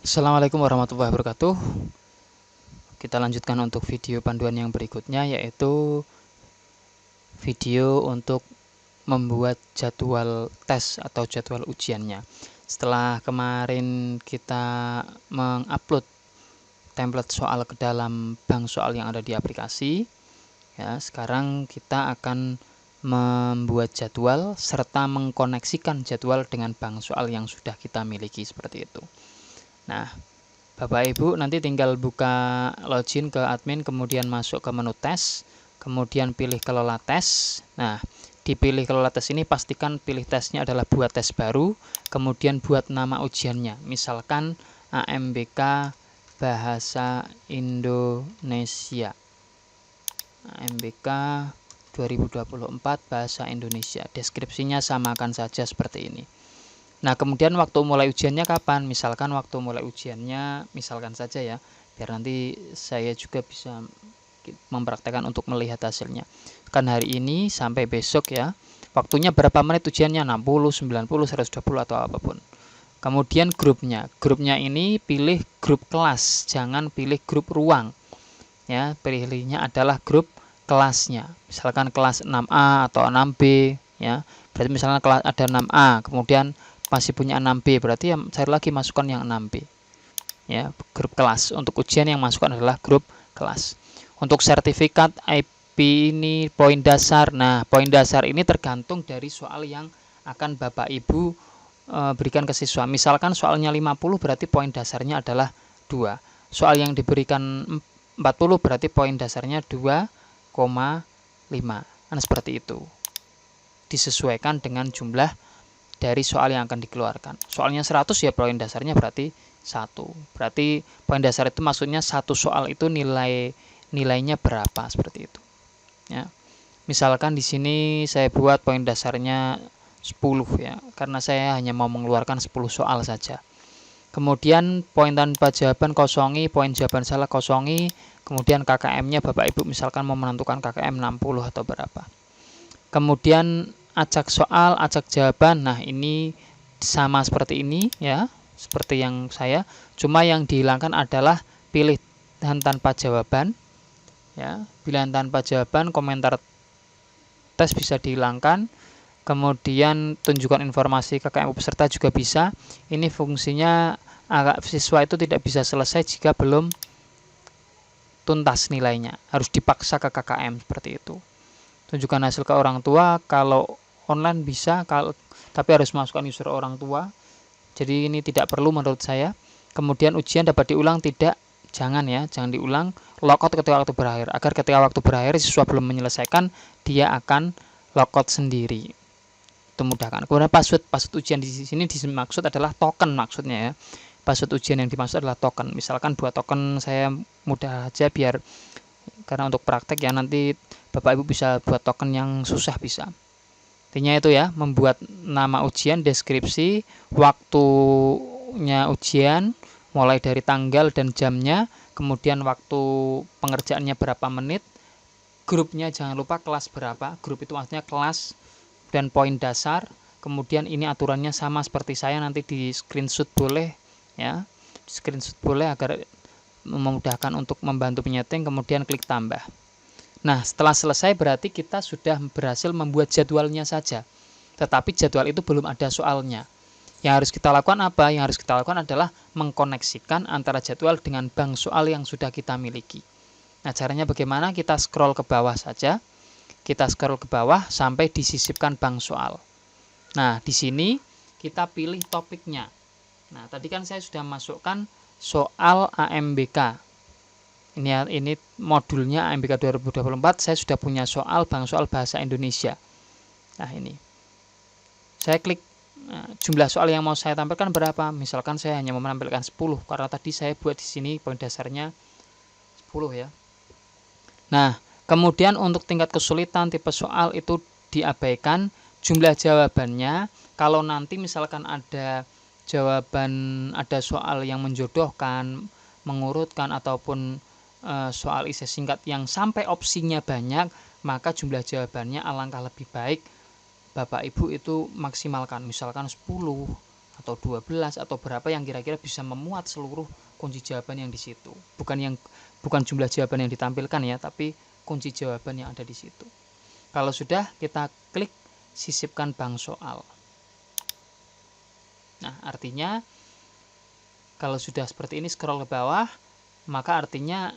Assalamualaikum warahmatullahi wabarakatuh. Kita lanjutkan untuk video panduan yang berikutnya, yaitu video untuk membuat jadwal tes atau jadwal ujiannya. Setelah kemarin kita mengupload template soal ke dalam bank soal yang ada di aplikasi, ya, sekarang kita akan membuat jadwal serta mengkoneksikan jadwal dengan bank soal yang sudah kita miliki seperti itu. Nah, Bapak Ibu nanti tinggal buka login ke admin, kemudian masuk ke menu tes, kemudian pilih kelola tes. Nah, dipilih kelola tes ini pastikan pilih tesnya adalah buat tes baru, kemudian buat nama ujiannya. Misalkan AMBK Bahasa Indonesia. AMBK 2024 Bahasa Indonesia. Deskripsinya samakan saja seperti ini. Nah, kemudian waktu mulai ujiannya kapan? Misalkan waktu mulai ujiannya, misalkan saja ya, biar nanti saya juga bisa mempraktekkan untuk melihat hasilnya. Kan hari ini sampai besok ya. Waktunya berapa menit ujiannya? 60, 90, 120 atau apapun. Kemudian grupnya. Grupnya ini pilih grup kelas, jangan pilih grup ruang. Ya, pilihnya adalah grup kelasnya. Misalkan kelas 6A atau 6B ya. Berarti misalnya kelas ada 6A, kemudian masih punya 6B, berarti ya cari lagi masukkan yang 6B ya, grup kelas. Untuk ujian yang masukkan adalah grup kelas. Untuk sertifikat IP ini poin dasar. Nah, poin dasar ini tergantung dari soal yang akan Bapak Ibu berikan ke siswa. Misalkan soalnya 50 berarti poin dasarnya adalah 2. Soal yang diberikan 40 berarti poin dasarnya 2,5. Nah, seperti itu. Disesuaikan dengan jumlah dari soal yang akan dikeluarkan. Soalnya 100 ya poin dasarnya berarti 1. Berarti poin dasar itu maksudnya satu soal itu nilainya berapa seperti itu. Ya. Misalkan di sini saya buat poin dasarnya 10 ya, karena saya hanya mau mengeluarkan 10 soal saja. Kemudian poin tanpa jawaban kosongi, poin jawaban salah kosongi, kemudian KKM-nya Bapak Ibu misalkan mau menentukan KKM 60 atau berapa. Kemudian acak soal, acak jawaban. Nah, ini sama seperti ini ya, seperti yang saya. Cuma yang dihilangkan adalah pilihan tanpa jawaban. Ya, pilihan tanpa jawaban, komentar tes bisa dihilangkan. Kemudian tunjukkan informasi KKM peserta juga bisa. Ini fungsinya agak siswa itu tidak bisa selesai jika belum tuntas nilainya. Harus dipaksa ke KKM seperti itu. Tunjukkan hasil ke orang tua, kalau online bisa, tapi harus masukkan user orang tua. Jadi ini tidak perlu menurut saya. Kemudian ujian dapat diulang tidak? Jangan ya, jangan diulang. Logout ketika waktu berakhir, agar ketika waktu berakhir siswa belum menyelesaikan, dia akan logout sendiri. Itu mudahkan. Kemudian password ujian di sini dimaksud adalah token maksudnya ya. Password ujian yang dimaksud adalah token. Misalkan buat token saya mudah aja biar, karena untuk praktek ya nanti Bapak Ibu bisa buat token yang susah bisa. Intinya itu ya, membuat nama ujian, deskripsi, waktunya ujian, mulai dari tanggal dan jamnya, kemudian waktu pengerjaannya berapa menit, grupnya jangan lupa kelas berapa, grup itu maksudnya kelas dan poin dasar, kemudian ini aturannya sama seperti saya, nanti di screenshot boleh ya, di screenshot boleh agar memudahkan untuk membantu penyeting, kemudian klik tambah. Nah, setelah selesai berarti kita sudah berhasil membuat jadwalnya saja. Tetapi jadwal itu belum ada soalnya. Yang harus kita lakukan apa? Yang harus kita lakukan adalah mengkoneksikan antara jadwal dengan bank soal yang sudah kita miliki. Nah, caranya bagaimana? Kita scroll ke bawah saja. Kita scroll ke bawah sampai disisipkan bank soal. Nah, di sini kita pilih topiknya. Nah, tadi kan saya sudah masukkan soal AMBK. Ini modulnya AMBK 2024, saya sudah punya soal bank soal bahasa Indonesia. Nah, ini saya klik jumlah soal yang mau saya tampilkan berapa. Misalkan saya hanya mau menampilkan 10 karena tadi saya buat di sini poin dasarnya 10 ya. Nah, kemudian untuk tingkat kesulitan tipe soal itu diabaikan. Jumlah jawabannya, kalau nanti misalkan ada jawaban, ada soal yang menjodohkan, mengurutkan ataupun soal isi singkat yang sampai opsinya banyak, maka jumlah jawabannya alangkah lebih baik Bapak Ibu itu maksimalkan, misalkan 10 atau 12 atau berapa yang kira-kira bisa memuat seluruh kunci jawaban yang di situ. Bukan jumlah jawaban yang ditampilkan ya, tapi kunci jawaban yang ada di situ. Kalau sudah, kita klik sisipkan bank soal. Nah, artinya kalau sudah seperti ini scroll ke bawah, maka artinya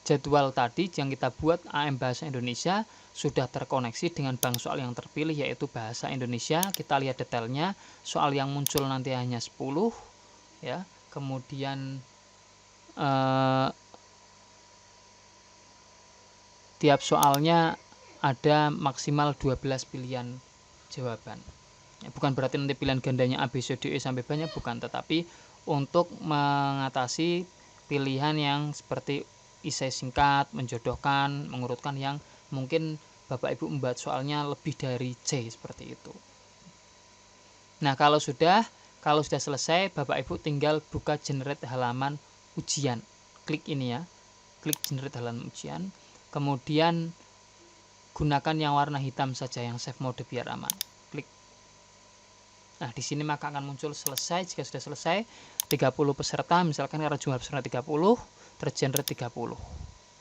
jadwal tadi yang kita buat AM Bahasa Indonesia sudah terkoneksi dengan bank soal yang terpilih, yaitu Bahasa Indonesia. Kita lihat detailnya, soal yang muncul nanti hanya 10 ya. Kemudian tiap soalnya ada maksimal 12 pilihan jawaban. Bukan berarti nanti pilihan gandanya A, B, C, D, E sampai banyak, bukan, tetapi untuk mengatasi pilihan yang seperti esai singkat, menjodohkan, mengurutkan yang mungkin Bapak Ibu membuat soalnya lebih dari C, seperti itu. Nah, kalau sudah selesai, Bapak Ibu tinggal buka generate halaman ujian. Klik ini ya. Klik generate halaman ujian. Kemudian gunakan yang warna hitam saja, yang save mode biar aman. Klik. Nah, di sini maka akan muncul selesai. Jika sudah selesai, 30 peserta, misalkan karena jumlah peserta 30, tergenerate 30.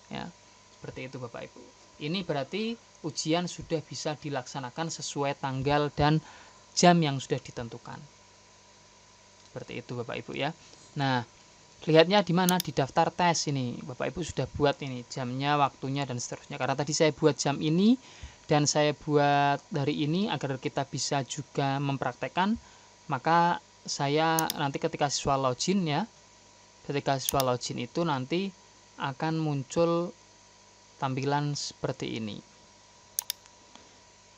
Ya, seperti itu Bapak Ibu. Ini berarti ujian sudah bisa dilaksanakan sesuai tanggal dan jam yang sudah ditentukan. Seperti itu Bapak Ibu ya. Nah, lihatnya di mana? Di daftar tes ini. Bapak Ibu sudah buat ini jamnya, waktunya dan seterusnya. Karena tadi saya buat jam ini dan saya buat dari ini agar kita bisa juga mempraktekkan, maka saya nanti ketika siswa login ya, ketika siswa login itu nanti akan muncul tampilan seperti ini.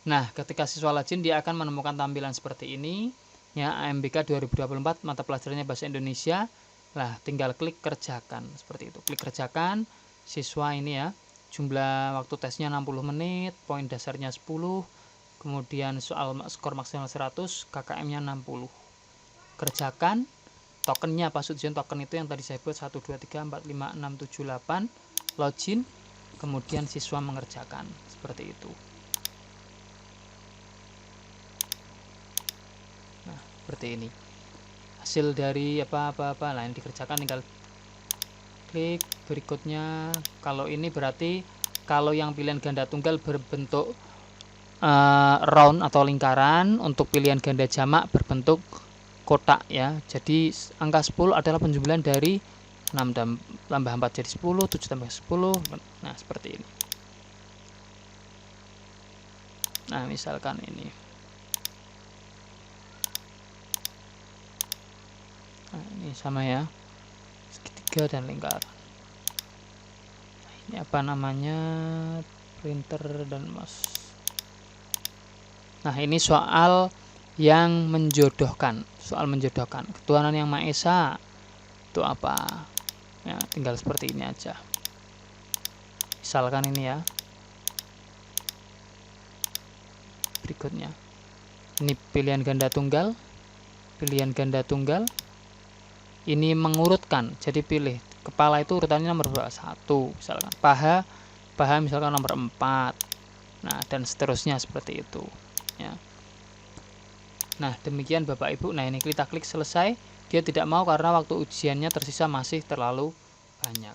Nah, ketika siswa login dia akan menemukan tampilan seperti ini ya, AMBK 2024 mata pelajarannya Bahasa Indonesia. Lah, tinggal klik kerjakan seperti itu. Klik kerjakan, siswa ini ya, jumlah waktu tesnya 60 menit, poin dasarnya 10, kemudian soal skor maksimal 100, KKM-nya 60. Kerjakan, tokennya pas ujian token itu yang tadi saya buat 1 2 3 4 5 6 7 8, login, kemudian siswa mengerjakan seperti itu. Nah, seperti ini hasil dari apa-apa lain dikerjakan, tinggal klik berikutnya. Kalau ini berarti kalau yang pilihan ganda tunggal berbentuk round atau lingkaran, untuk pilihan ganda jamak berbentuk kotak ya. Jadi angka 10 adalah penjumlahan dari 6 tambah 4 jadi 10, 7 tambah 10. Nah, seperti ini. Nah, misalkan ini. Nah, ini sama ya. Segitiga dan lingkaran. Nah, ini apa namanya? Printer dan mouse. Nah, ini soal yang menjodohkan, soal menjodohkan. Ketuhanan Yang Maha Esa itu apa? Ya, tinggal seperti ini aja. Misalkan ini ya. Berikutnya. Ini pilihan ganda tunggal. Pilihan ganda tunggal. Ini mengurutkan. Jadi pilih kepala itu urutannya nomor 1, misalkan. Paha misalkan nomor 4. Nah, dan seterusnya seperti itu. Ya. Nah, demikian Bapak Ibu. Nah, ini kita klik selesai. Dia tidak mau karena waktu ujiannya tersisa masih terlalu banyak.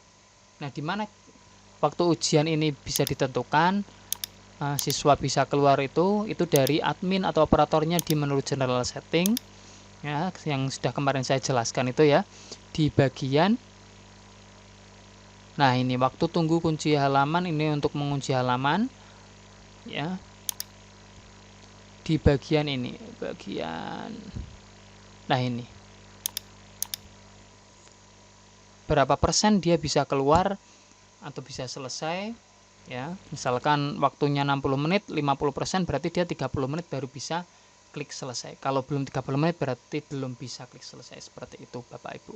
Nah, di mana waktu ujian ini bisa ditentukan, siswa bisa keluar itu dari admin atau operatornya di menu general setting ya, yang sudah kemarin saya jelaskan itu ya, di bagian. Nah, ini waktu tunggu kunci halaman, ini untuk mengunci halaman ya. Di bagian ini, nah ini berapa persen dia bisa keluar atau bisa selesai ya. Misalkan waktunya 60 menit, 50% berarti dia 30 menit baru bisa klik selesai. Kalau belum 30 menit berarti belum bisa klik selesai. Seperti itu Bapak Ibu.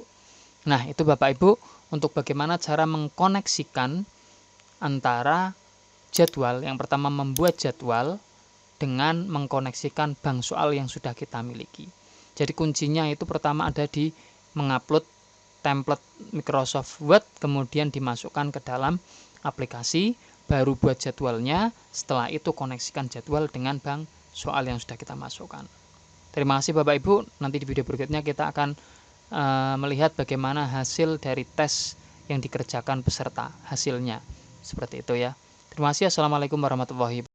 Nah, itu Bapak Ibu untuk bagaimana cara mengkoneksikan antara jadwal. Yang pertama, membuat jadwal dengan mengkoneksikan bank soal yang sudah kita miliki. Jadi kuncinya itu pertama ada di mengupload template Microsoft Word, kemudian dimasukkan ke dalam aplikasi, baru buat jadwalnya. Setelah itu koneksikan jadwal dengan bank soal yang sudah kita masukkan. Terima kasih Bapak Ibu, nanti di video berikutnya kita akan melihat bagaimana hasil dari tes yang dikerjakan peserta, hasilnya seperti itu ya. Terima kasih. Assalamualaikum warahmatullahi wabarakatuh.